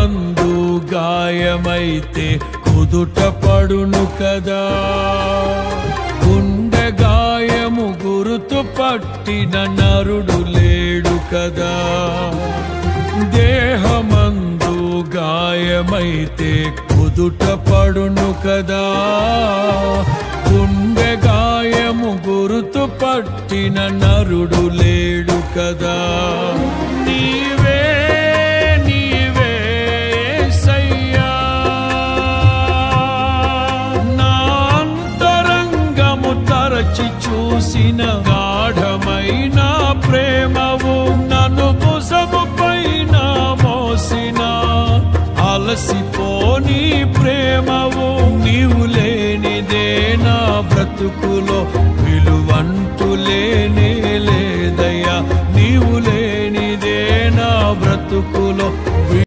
దేహమందు గాయమైతే కుదుట పడును కదా, గుండె గాయము గురుతు పట్టిన నరుడు లేడు కదా. దేహమందు గాయమైతే కుదుట పడును కదా, గుండె గాయము గురుతు పట్టిన నరుడు లేడు కదా. నీవే నీవే యేసయ్యా, నా అంతరంగము తరచి చూసిన గాఢమైన ప్రేమవు, నన్ను భుజము పైన మోసిన అలసిపోని ప్రేమవు. నీవు లేనిదే నా బ్రతుకులో విలువంటూ లేనే లేదయ్యా, నీవు లేనిదే నా బ్రతుకులో